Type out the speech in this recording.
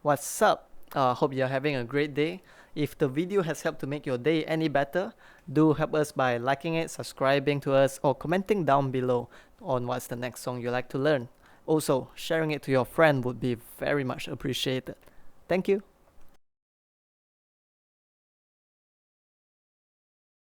What's up? Hope you're having a great day. If the video has helped to make your day any better, do help us by liking it, subscribing to us, or commenting down below on what's the next song you like to learn. Also, sharing it to your friend would be very much appreciated. Thank you.